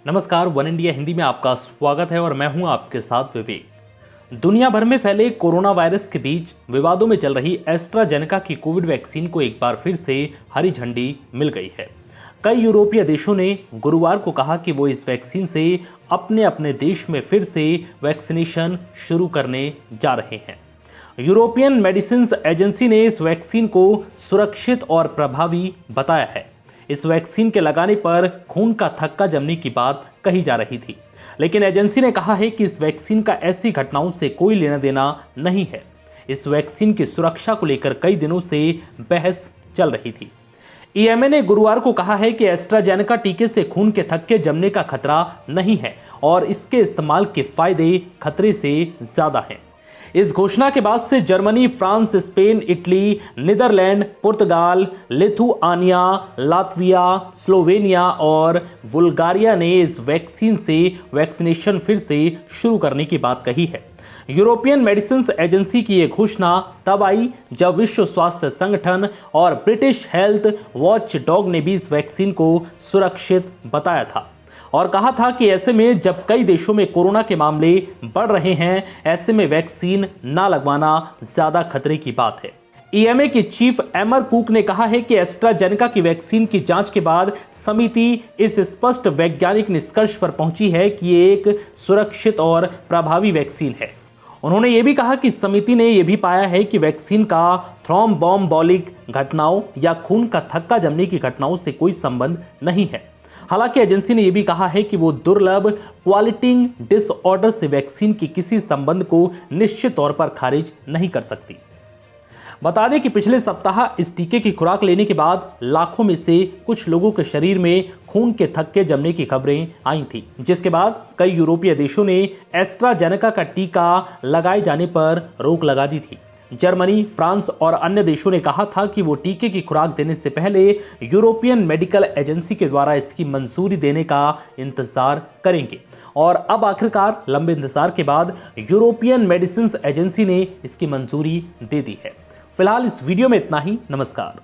नमस्कार, one India Hindi में आपका स्वागत है और मैं हूं आपके साथ विवेक। दुनिया भर में फैले कोरोना वायरस के बीच विवादों में चल रही एस्ट्राजेनेका की कोविड वैक्सीन को एक बार फिर से हरी झंडी मिल गई है। कई यूरोपीय देशों ने गुरुवार को कहा कि वो इस वैक्सीन से अपने अपने देश में फिर से वैक्सीनेशन शुरू करने जा रहे हैं। यूरोपियन मेडिसिन एजेंसी ने इस वैक्सीन को सुरक्षित और प्रभावी बताया है। इस वैक्सीन के लगाने पर खून का थक्का जमने की बात कही जा रही थी, लेकिन एजेंसी ने कहा है कि इस वैक्सीन का ऐसी घटनाओं से कोई लेना देना नहीं है। इस वैक्सीन की सुरक्षा को लेकर कई दिनों से बहस चल रही थी। ईएमए ने गुरुवार को कहा है कि एस्ट्राजेनेका टीके से खून के थक्के जमने का खतरा नहीं है और इसके इस्तेमाल के फायदे खतरे से ज्यादा हैं। इस घोषणा के बाद से Germany, France, Spain, Italy, Netherlands, Portugal, Lithuania, Latvia, Slovenia और बुल्गारिया ने इस वैक्सीन से वैक्सीनेशन फिर से शुरू करने की बात कही है। यूरोपियन मेडिसिन एजेंसी की यह घोषणा तब आई जब विश्व स्वास्थ्य संगठन और ब्रिटिश हेल्थ वॉच डॉग ने भी इस वैक्सीन को सुरक्षित बताया था और कहा था कि ऐसे में जब कई देशों में कोरोना के मामले बढ़ रहे हैं, ऐसे में वैक्सीन ना लगवाना ज्यादा खतरे की बात है। ईएमए की चीफ एमर कुक ने कहा है कि एस्ट्राजेनेका की वैक्सीन की जांच के बाद समिति इस स्पष्ट वैज्ञानिक निष्कर्ष पर पहुंची है कि ये एक सुरक्षित और प्रभावी वैक्सीन है। उन्होंने ये भी कहा कि समिति ने यह भी पाया है कि वैक्सीन का थ्रोम्बोम्बोलिक घटनाओं या खून का थक्का जमने की घटनाओं से कोई संबंध नहीं है। हालांकि एजेंसी ने यह भी कहा है कि वो दुर्लभ क्वालिटिंग डिसऑर्डर से वैक्सीन के किसी संबंध को निश्चित तौर पर खारिज नहीं कर सकती। बता दें कि पिछले सप्ताह इस टीके की खुराक लेने के बाद लाखों में से कुछ लोगों के शरीर में खून के थक्के जमने की खबरें आई थी, जिसके बाद कई यूरोपीय देशों ने एस्ट्राजेनेका का टीका लगाए जाने पर रोक लगा दी थी। जर्मनी, फ्रांस और अन्य देशों ने कहा था कि वो टीके की खुराक देने से पहले यूरोपियन मेडिकल एजेंसी के द्वारा इसकी मंजूरी देने का इंतजार करेंगे और अब आखिरकार लंबे इंतजार के बाद यूरोपियन मेडिसिन एजेंसी ने इसकी मंजूरी दे दी है। फिलहाल इस वीडियो में इतना ही। नमस्कार।